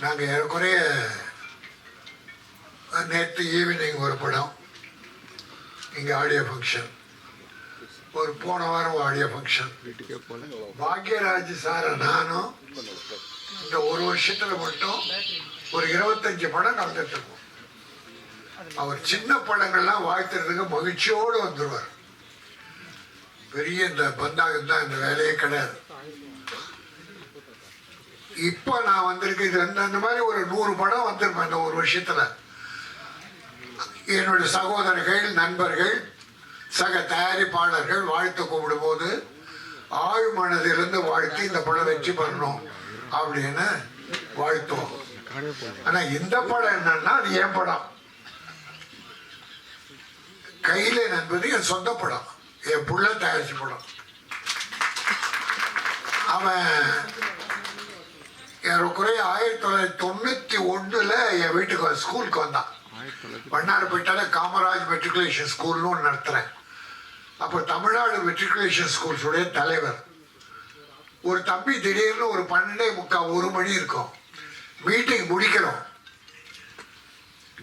நாங்கள் ஏறக்குறைய நேற்று ஈவினிங் ஒரு படம் இங்கே ஆடியோ ஃபங்க்ஷன், ஒரு போன வாரம் ஆடியோ ஃபங்க்ஷன். பாக்யராஜ் சார் நானும் இந்த ஒரு வருஷத்தில் மட்டும் ஒரு 25 படம் கலந்துட்டுருக்கோம். அவர் சின்ன படங்கள்லாம் வாழ்த்துறதுக்கு மகிழ்ச்சியோடு வந்துடுவார். பெரிய இந்த பந்தாகத்தான் இந்த வேலையே கிடையாது. இப்போ நான் வந்திருக்கேன், இது அந்த மாதிரி ஒரு 100 படம் வந்திருப்பேன் இந்த ஒரு வருஷத்தில். என்னுடைய சகோதரர்கள், நண்பர்கள், சக தயாரிப்பாளர்கள் வாழ்த்து கூப்பிடும் போது ஆழ் மனதிலிருந்து வாழ்த்து இந்த படம் வெற்றி பெறணும் அப்படின்னு வாழ்த்துவோம். ஆனா இந்த படம் என்னன்னா அது என் படம். கையில என்பது என் சொந்த படம், என் புள்ள தயாரிச்ச படம். அவன் ஏறக்குறைய 1991 என் வீட்டுக்கு ஸ்கூலுக்கு வந்தான். வண்ணாரப்பேட்டையில காமராஜ் மெட்ரிகுலேஷன் ஸ்கூல்னு ஒன்று நடத்துறேன். அப்போ தமிழ்நாடு மெட்ரிகுலேஷன் ஸ்கூல்ஸுடைய தலைவர் ஒரு தம்பி திடீர்னு ஒரு 12:45 1 மணி இருக்கும், மீட்டிங் முடிக்கிறோம்,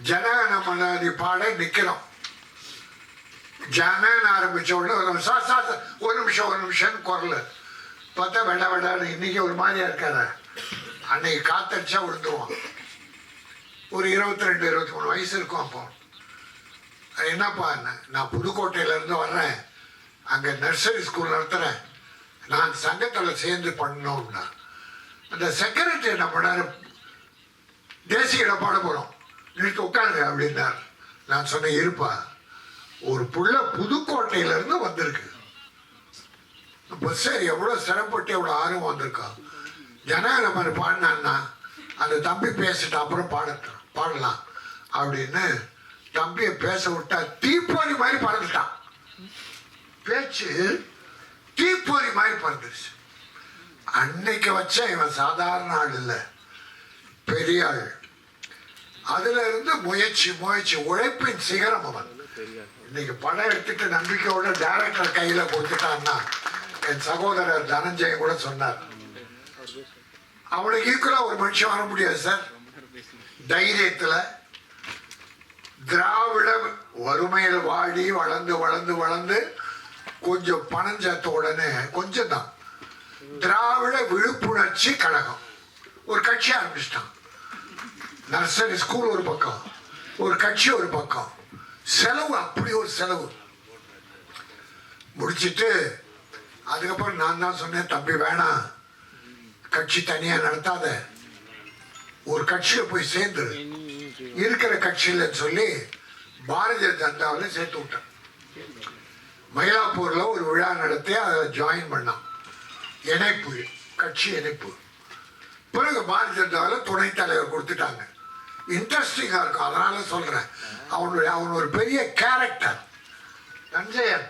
ஜனகணமனாதி பாட நிற்கிறோம். ஜனன்னு ஆரம்பிச்ச உடனே சார் ஒரு நிமிஷம் குரல் பார்த்தா வெட வெடான்னு. இன்னைக்கு ஒரு மாதிரியா இருக்காரு, அன்னைக்கு காத்தடிச்சா விழுந்துருவான். ஒரு 22 23 வயசு இருக்கும். அப்போ என்னப்பா நான் புதுக்கோட்டையிலேருந்து வர்றேன், அங்கே நர்சரி ஸ்கூல் நடத்துகிறேன், நான் சங்கத்தில் சேர்ந்து பண்ணோம்னா அந்த செக்ரட்டரி என்ன பண்ணார், தேசிய இடம் பாட போகிறோம் நிறுத்தி உட்காருங்க அப்படின்னார். நான் சொன்னேன், இருப்பா, ஒரு புள்ள புதுக்கோட்டையிலேருந்து வந்திருக்கு, பஸ் எவ்வளோ சிரமப்பட்டு எவ்வளோ ஆர்வம் வந்திருக்கோம், ஜனகன மாதிரி பாடினான்னா அந்த தம்பி பேசிட்டு அப்புறம் பாடலாம் அப்படின்னு தம்பியை பேச விட்டா தீப்பொறி மாதிரி பறந்துட்டான். பேச்சு தீப்பொறி மாதிரி பறந்துருச்சு. அன்னைக்கு வச்ச இவன் சாதாரண ஆள் இல்லை, பெரிய ஆள். அதுல இருந்து முயற்சி உழைப்பின் சிகரம் அவன். இன்னைக்கு படம் எடுத்துட்டு நம்பிக்கையோட டைரக்டர் கையில கொடுத்துட்டான்னா, என் சகோதரர் தனஞ்சயன் கூட சொன்னார், அவனுக்கு ஈக்குவலா ஒரு மனுஷன் வர முடியாது சார். தைரியத்துல திராவிட வறுமையில் வாடி வளர்ந்து கொஞ்சம் பணம் சேர்த்த உடனே கொஞ்சம் தான் திராவிட விழிப்புணர்ச்சி கழகம் ஒரு கட்சி ஆரம்பிச்சிட்டான். நர்சரி ஸ்கூல் ஒரு பக்கம், ஒரு கட்சி ஒரு பக்கம், செலவு அப்படி ஒரு செலவு முடிச்சிட்டு அதுக்கப்புறம் நான் தான் சொன்னேன், தம்பி வேணாம், கட்சி தனியா நடத்தாத, ஒரு கட்சியில போய் சேர்ந்து இருக்கிற கட்சியில சொல்லி பாரதிய ஜனதாவில் சேர்த்து விட்டேன். மயிலாப்பூர்ல ஒரு விழா நடத்தி அதை ஜாயின் பண்ணான், இணைப்பு, கட்சி இணைப்பு. பிறகு பாரதிய ஜனதாவில் துணைத் தலைவர் கொடுத்துட்டாங்க. இன்ட்ரெஸ்டிங்கா இருக்கும், அதனால சொல்றேன். அவன் ஒரு பெரிய கேரக்டர், நஞ்சயன்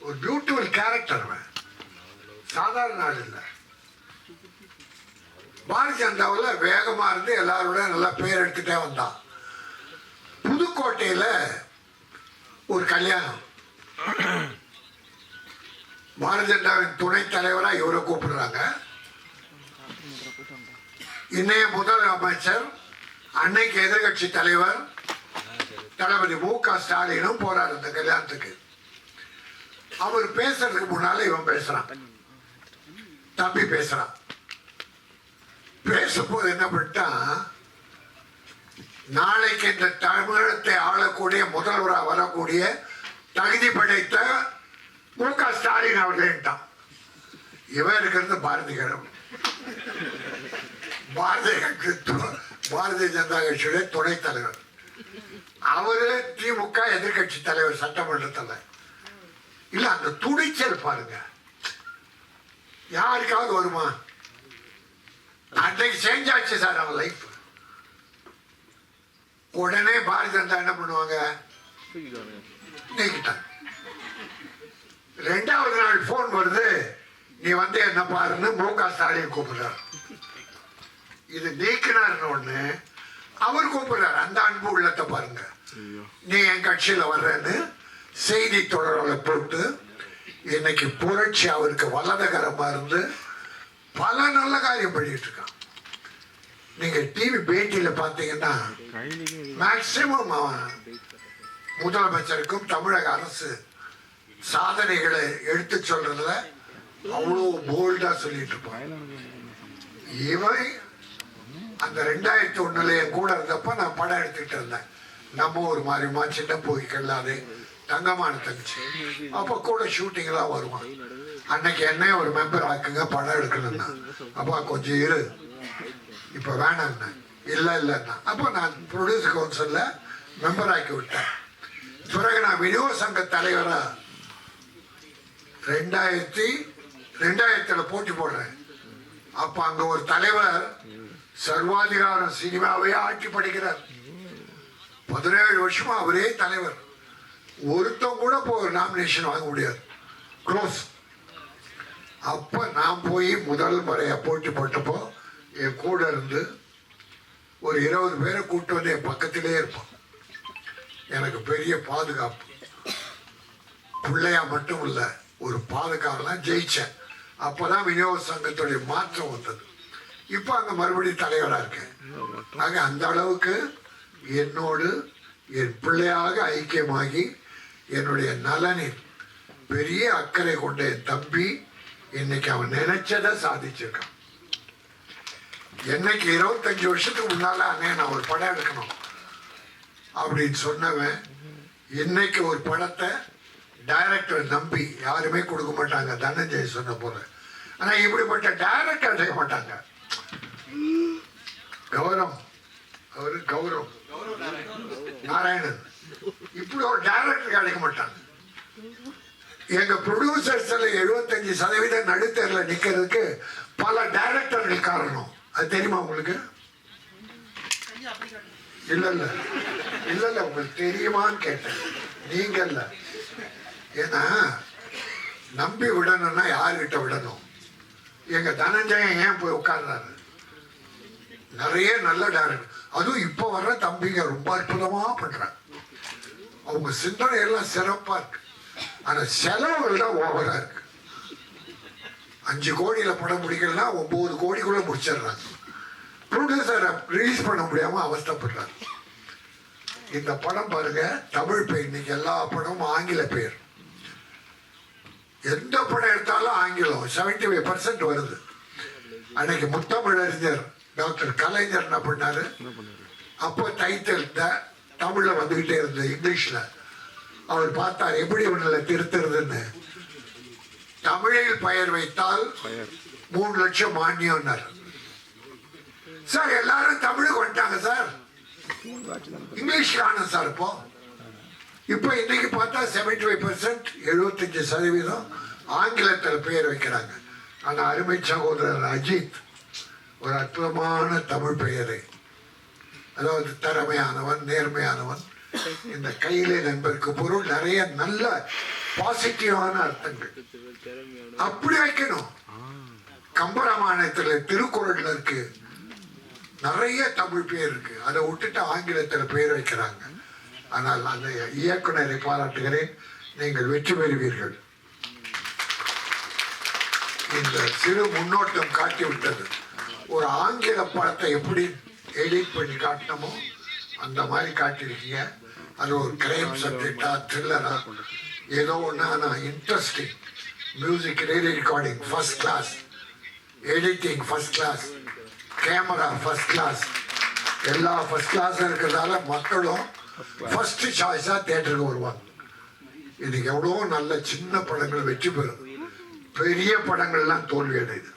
ஒரு பியூட்டிஃபுல் கேரக்டர், அவன் சாதாரண ஆள் இல்லை. பாரதிய ஜனதாவில் வேகமா இருந்து எல்லாரோட நல்லா பேர் எடுத்துட்டே வந்தான். புதுக்கோட்டையில ஒரு கல்யாணம், பாரதிய ஜனதாவின் துணைத் தலைவராக இவரை கூப்பிடுறாங்க. இன்னைய முதல் அமைச்சர், அன்னைக்கு எதிர்கட்சி தலைவர் தளபதி மு.க. ஸ்டாலினும் போறாரு இந்த கல்யாணத்துக்கு. அவர் பேசுறதுக்கு முன்னால இவன் பேசுறான், தம்பி பேசுறான். பேசும்போது என்ன பண்ணிட்டான், நாளைக்கு இந்த தமிழகத்தை ஆளக்கூடிய முதல்வராக வரக்கூடிய தகுதி படைத்த மு.க. ஸ்டாலின் அவர்கள்ட்டான். இவன் இருக்கிறது பாரதிய ஜனதா கட்சியுடைய துணைத் தலைவர், அவரு திமுக எதிர்கட்சி தலைவர் சட்டமன்றத்தில். இல்ல அந்த துணிச்சல் பாருங்க, யாருக்காவது வருமா? அன்றைக்கு சேஞ்ச் ஆச்சு சார் அவன் லைஃப். உடனே பாரதிய ஜனதா என்ன பண்ணுவாங்க, நீக்கிட்டாங்க. 2வது நாள் போன் வருது, நீ வந்து என்ன பாருன்னு மு.க. ஸ்டாலின் கூப்பிடுறாரு. இது நீக்கினார்னு ஒண்ணு அவர் கூப்பிடுறாரு, அந்த அன்பு உள்ளத்தை பாருங்க. நீ என் கட்சியில வர்றேன்னு செய்தி தொடர்களை போட்டு இன்னைக்கு புரட்சி அவருக்கு வலதுகரமா இருந்து பல நல்ல காரியம் பண்ணிட்டு இருக்கான். நீங்க டிவி பேட்டியில பாத்தீங்கன்னா மேக்சிமம் முதலமைச்சருக்கும் தமிழக அரசு சாதனைகளை எடுத்து சொல்றதுல அவ்வளோ போல்டா சொல்லிட்டு இருப்பாங்க. இவன் அந்த 2001 என் கூட இருந்தப்ப நான் படம் எடுத்துக்கிட்டு இருந்தேன். நம்ம ஒரு மாதிரிமா சின்ன போய் கல்லாது தங்கமான தங்கச்சி அப்ப கூட ஷூட்டிங்லாம் வருவான். அன்னைக்கு என்ன ஒரு மெம்பர் ஆக்குங்க படம் எடுக்கணும்னா, அப்பா கொஞ்சம் இரு இப்ப வேணாம்னா இல்லைன்னா அப்போ நான் ப்ரொடியூசர் கவுன்சில்ல மெம்பர் ஆக்கி விட்டேன். பிறகு நான் விநியோக சங்க தலைவரா 2000 போட்டி போடுறேன். அப்ப அங்க ஒரு தலைவர் சர்வாதிகாரம் சினிமாவே ஆட்சி படிக்கிறார். 17 வருஷமா அவரே தலைவர். ஒருத்தம் கூட நாமினேஷன் வாங்க முடியாது, க்ளோஸ். அப்ப நான் போய் முதல் முறையா போட்டி போட்டப்போ என் கூட இருந்து ஒரு 20 பேரை கூட்டு வந்து என் பக்கத்திலே இருப்பான். எனக்கு பெரிய பாதுகாப்பு. பிள்ளையா மட்டும் இல்லை, ஒரு பாதுகாவலாம் ஜெயிச்சேன். அப்பதான் விநியோக சங்கத்துடைய மாற்றம் வந்தது. இப்ப அங்க மறுபடியும் தலைவரா இருக்கேன். ஆக அந்த அளவுக்கு என்னோடு என் பிள்ளையாக ஐக்கியமாகி என்னுடைய நலனில் பெரிய அக்கறை கொண்ட என் தம்பி இன்னைக்கு அவன் நினைச்சதை சாதிச்சிருக்கான். என்னைக்கு 25 வருஷத்துக்கு முன்னால அண்ணே நான் ஒரு படம் எடுக்கணும் அப்படின்னு சொன்னவன் இன்னைக்கு ஒரு படத்தை டைரக்டர் நம்பி யாருமே கொடுக்க மாட்டாங்க, தனஞ்சய் சொன்ன போல. ஆனா இப்படிப்பட்ட டைரக்டர் செய்ய மாட்டாங்க. கௌரவம் அவரு கௌரவம் நாராயணன் இப்படி ஒரு டைரக்டர் கிடைக்க மாட்டாங்க. எங்க ப்ரொடியூசர்ஸ் 75% நடுத்தரில் நிக்கிறதுக்கு பல டைரக்டர்கள் காரணம். அது தெரியுமா உங்களுக்கு? இல்ல இல்ல இல்ல இல்ல உங்களுக்கு தெரியுமான்னு கேட்டேன். நீங்க இல்ல. ஏன்னா நம்பி விடணும்னா யாருகிட்ட விடணும்? எங்க தனஞ்சயன் ஏன் போய் உட்கார்றாரு? நிறைய நல்ல டைரக்டர், அதுவும் இப்ப வர்ற தம்பிங்க ரொம்ப அற்புதமா பண்றாங்க. அவங்க சிந்தனை எல்லாம் சிறப்பா இருக்கு. ஆனா செலவுகள் தான் ஓவரா இருக்கு. 5 கோடியில படம் முடிக்கலன்னா 9 கோடிக்குள்ள முடிச்சிடுறாங்க. ப்ரொடியூசரை ரிலீஸ் பண்ண முடியாம அவஸ்தப்படுறாங்க. இந்த படம் பாருங்க, தமிழ் பெயர். இன்னைக்கு எல்லா படமும் ஆங்கில பெயர். எந்த படம் எடுத்தாலும் ஆங்கிலம் 75% வருது. அன்னைக்கு முத்தமிழறிஞர் டாக்டர் கலைஞர் என்ன பண்ணாரு? அப்போ டைட்டில் தமிழ்ல வந்துகிட்டே இருந்தது இங்கிலீஷ்ல. அவர் பார்த்தார் எப்படி ஒண்ணுல திருத்துறதுன்னு. தமிழில் பெயர் வைத்தால் 3 லட்சம் மானியம். சார் எல்லாரும் தமிழுக்கு வந்துட்டாங்க சார், இங்கிலீஷ் காணும் சார். இப்போ இன்னைக்கு பார்த்தா 75% 75% ஆங்கிலத்தில் பெயர் வைக்கிறாங்க. ஆனா அருமை சகோதரர் அஜித் ஒரு அற்புதமான தமிழ் பெயரை, அதாவது திறமையானவன், நேர்மையானவன். இந்த கையிலே நண்பருக்கு பொருள் நிறைய நல்ல பாசிட்டிவான அர்த்தங்கள். அப்படி வைக்கணும். கம்பராமாயணத்துல திருக்குறள்ல இருக்கு நிறைய தமிழ் பேர் இருக்கு. அதை விட்டுட்டு ஆங்கிலத்தில் பெயர் வைக்கிறாங்க. ஆனால் அந்த இயக்குனரை பாராட்டுகிறேன். நீங்கள் வெற்றி பெறுவீர்கள். இந்த சிறு முன்னோட்டம் காட்டிவிட்டது. ஒரு ஆங்கில படத்தை எப்படி எடிட் பண்ணி காட்டணுமோ அந்த மாதிரி காட்டியிருக்கீங்க. அது ஒரு கிரைம் சப்ஜெக்டா, த்ரில்லரா, ஏதோ ஒன்று. ஆனால் interesting. Music, recording first class, editing first class, camera first class, எல்லா ஃபர்ஸ்ட் கிளாஸ் இருக்கிறதால மக்களும் ஃபர்ஸ்ட் சாய்ஸா தியேட்டருக்கு வருவாங்க. இன்னைக்கு எவ்வளோ நல்ல சின்ன படங்கள் வெற்றி பெறும், பெரிய படங்கள்லாம் தோல்வி அடையுது.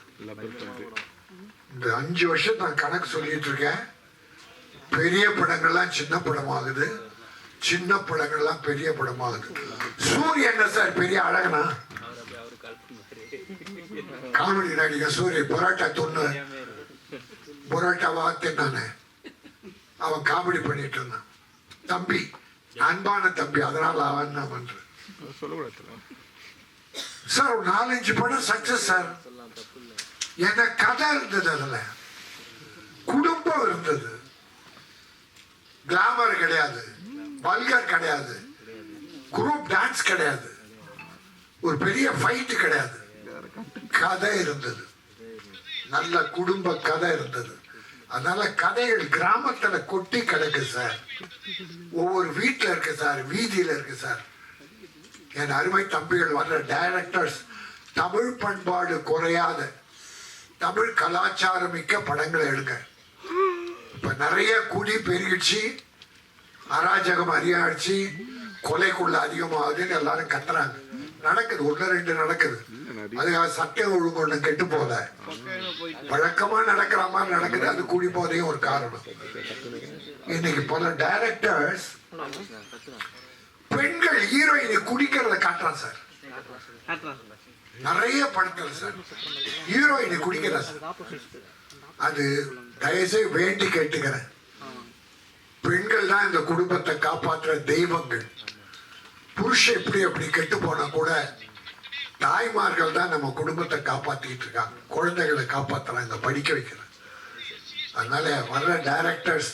இந்த 5 வருஷம் நான் கணக்கு சொல்லிட்டு இருக்கேன். பெரிய படங்கள்லாம் சின்ன படமாகுது, சின்ன படங்கள்லாம் பெரிய படமாகுது. சூரிய என்ன சார் பெரிய அழகனா? காமெடி நடிகர் சூரிய பரோட்டா தொண்ணு பரோட்டாவா தின்னானே, அவன் காமெடி பண்ணிட்டு இருந்தான். தம்பி அன்பான தம்பி, அதனால அவன் என்ன பண்ற சார். ஒரு 4-5 படம் சக்சஸ் சார். என்ன கதை இருந்தது, அதுல குடும்பம் இருந்தது, கிளாமர் கிடையாது, வல்கர் கிடையாது, குரூப் டான்ஸ் கிடையாது, ஒரு பெரிய ஃபைட் கிடையாது, கதை இருந்தது, நல்ல குடும்ப கதை இருந்தது. அதனால கதைகள் கிராமத்துல கொட்டி கிடக்கு சார், ஒவ்வொரு வீட்டுல இருக்கு சார், வீதியில இருக்கு சார். என் அருமை தம்பிகள் வர்ற டைரக்டர்ஸ் தமிழ் பண்பாடு குறையாத தமிழ் கலாச்சாரம் மிக்க படங்களை எடுங்க. இப்ப நிறைய குடி பெருகிடுச்சு, அராஜகம் அதிகமாச்சு, கொலைக்குள்ள அதிகமாகுதுன்னு எல்லாரும் கத்துறாங்க. நடக்குது, ஒன்று ரெண்டு நடக்குது. அதுக்காக சட்டம் ஒழுங்கு ஒண்ணு கெட்டு போல வழக்கமா நடக்கிற மாதிரி நடக்குது. அது குடி போதையும் ஒரு காரணம். இன்னைக்கு பல டைரக்டர்ஸ் பெண்கள் ஹீரோயினை குடிக்கிறத காட்டுறான் சார். நிறைய படத்துல சார் ஹீரோயினை குடிக்கிற சார். அது தயவுசெய்து வேண்டி கேட்டுக்கிறேன், பெண்கள் தான் இந்த குடும்பத்தை காப்பாற்றுற தெய்வங்கள். புருஷன் எப்படி அப்படி கெட்டு போனா கூட தாய்மார்கள் தான் நம்ம குடும்பத்தை காப்பாத்திட்டு இருக்காங்க, குழந்தைகளை காப்பாத்துறாங்க, படிக்க வைக்கிறாங்க. அதனால வர்ற டைரக்டர்ஸ்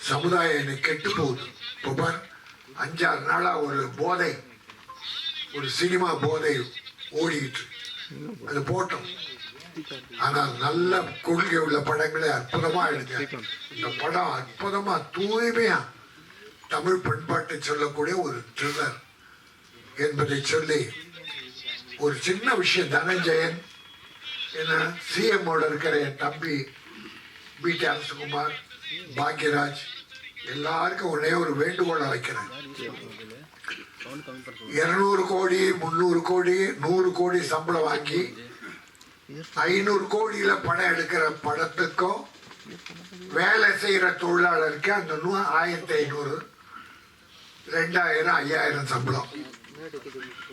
சமுதாயம் இன்னைக்கு கெட்டு போகுது. இப்போ 5-6 நாளா ஒரு போதை, ஒரு சினிமா போதை ஓடிக்கிட்டு, அது போட்டோம். ஆனால் நல்ல கொள்கை உள்ள படங்களை அற்புதமா எடுங்க. இந்த படம் அற்புதமா தூய்மையா தமிழ் பண்பாட்டை சொல்லக்கூடிய ஒரு த்ரில்லர் என்பதை சொல்லி ஒரு சின்ன விஷயம். தனஞ்சயன் என்ன சிஎம்மோட இருக்கிற என் தம்பி பிடி அரசகுமார், பாக்யராஜ் எல்லாருக்கும் ஒரே ஒரு வேண்டுகோளை வைக்கிறேன். 200 கோடி 300 கோடி 100 கோடி சம்பளம் வாங்கி 500 கோடியில படம் எடுக்கிற படத்துக்கும் வேலை செய்யற தொழிலாளருக்கு அந்த 1500 2000 5000 சம்பளம்.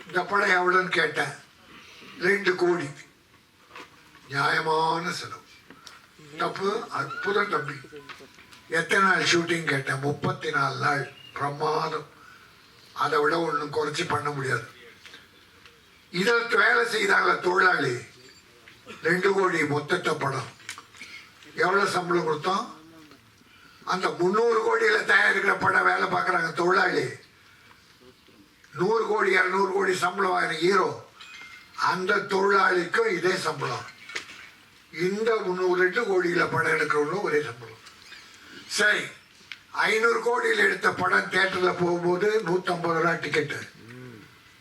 இந்த படம் எவ்வளவுன்னு கேட்டேன், 2 கோடி. நியாயமான செலவு. தப்பு, அற்புதம் தம்பி. எத்தனை நாள் ஷூட்டிங் கேட்டேன், 34 நாள். பிரமாதம். அதை விட ஒன்றும் குறைச்சி பண்ண முடியாது. இதற்கு வேலை செய்தாங்க தொழிலாளி 2 கோடி மொத்தத்தை படம். எவ்வளவு சம்பளம் கொடுத்தோம்? அந்த 300 கோடியில தயாரிக்கிற படம் வேலை பார்க்குறாங்க தொழிலாளி. 100 கோடி 200 கோடி சம்பளம் வாங்கின ஹீரோ, அந்த தொழிலாளிக்கும் இதே சம்பளம். இந்த 2 கோடியில படம் எடுக்கிறவங்களும் ஒரே சம்பளம். சரி, 500 கோடியில் எடுத்த படம் தியேட்டர்ல போகும்போது 150 ரூபா டிக்கெட்டு,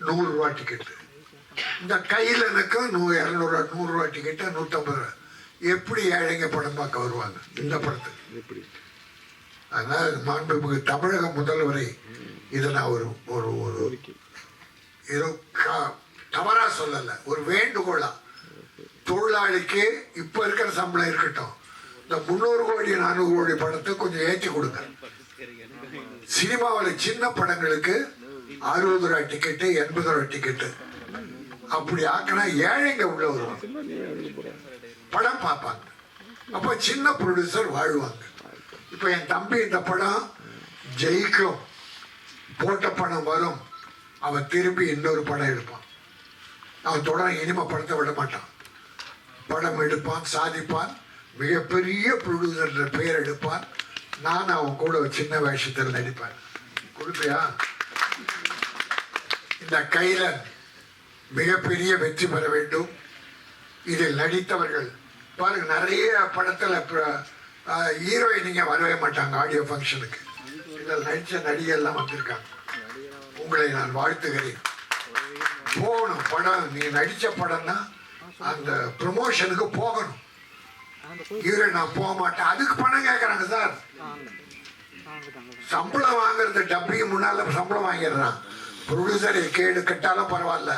100 ரூபா டிக்கெட்டு. இந்த கையிலனுக்கும் 200 ரூபா டிக்கெட்டு, 150 ரூபா. எப்படி ஏழைங்க படம் பார்க்க வருவாங்க இந்த படத்துக்கு? அதனால மாண்புமிகு தமிழக முதல்வரை இதை நான் ஒரு ஒரு ஒரு ஏதோ தவறா சொல்லல, ஒரு வேண்டுகோளா, தொழிலாளிக்கு இப்ப இருக்கிற சம்பளம் இருக்கட்டும், இந்த 300 கோடி 400 கோடி படத்தை கொஞ்சம் ஏற்றி கொடுங்க. சினிமாவில் சின்ன படங்களுக்கு 60 ரூபா டிக்கெட்டு, 80 ரூபா டிக்கெட்டு. அப்படி ஆக்கினா ஏழைங்க உள்ள வருவாங்க, படம் பார்ப்பாங்க. அப்ப சின்ன ப்ரொடியூசர் வாழ்வாங்க. இப்ப என் தம்பி இந்த படம் ஜெயிக்கும், போட்ட பணம் வரும், அவன் திரும்பி இன்னொரு படம் எடுப்பான். அவன் தொடர் இனிமே படத்தை விட மாட்டான். படம் எடுப்பான், சாதிப்பான், மிகப்பெரிய ப்ரொடியூசர் பெயர் எடுப்பான். நான் அவன் கூட ஒரு சின்ன வேஷத்தில் நடிப்பேன். கொடுப்பியா? இந்த கையில மிகப்பெரிய வெற்றி பெற வேண்டும். இதில் நடித்தவர்கள் பாருங்க, நிறைய படத்துல ஹீரோயினிங்க வரவே மாட்டாங்க ஆடியோ ஃபங்க்ஷனுக்கு. இதில் நடித்த நடிகர்லாம் வந்திருக்காங்க. உங்களை நான் வாழ்த்துகிறேன். போகணும் படம், நீ நடித்த படம்னா அந்த ப்ரமோஷனுக்கு போகணும். ஹீரோயின் நான் போக மாட்டேன், அதுக்கு பணம் கேட்குறாங்க சார். சம்பளம் வாங்குறது டப்பிங் முன்னால சம்பளம் வாங்கிடுறான். ப்ரொடியூசர் கேடு கட்டாலும் பரவாயில்ல,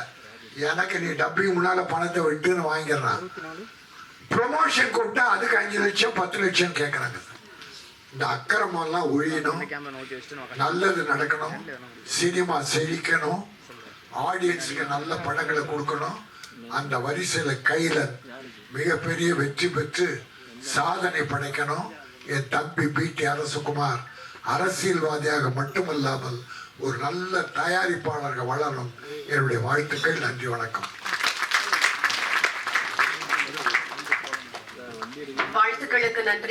எனக்கு நீ டப்பிங் முன்னால பணத்தை விட்டுன்னு வாங்கிடுறான். ப்ரொமோஷன் கூப்பிட்டா அதுக்கு 5 லட்சம் 10 லட்சம் கேட்குறாங்க. இந்த அக்கிரமெல்லாம் ஒழியணும், நல்லது நடக்கணும், சினிமா செழிக்கணும், ஆடியன்ஸுக்கு நல்ல படங்களை கொடுக்கணும். அந்த வரிசையில் கையில மிகப்பெரிய வெற்றி பெற்று சாதனை படைக்கணும். என் தம்பி பிடி அரசகுமார் அரசியல்வாதியாக மட்டுமல்லாமல் ஒரு நல்ல தயாரிப்பாளர்கள் வளரணும். என்னுடைய வாழ்த்துக்கள். நன்றி, வணக்கம். வாழ்த்துக்களுக்கு நன்றி.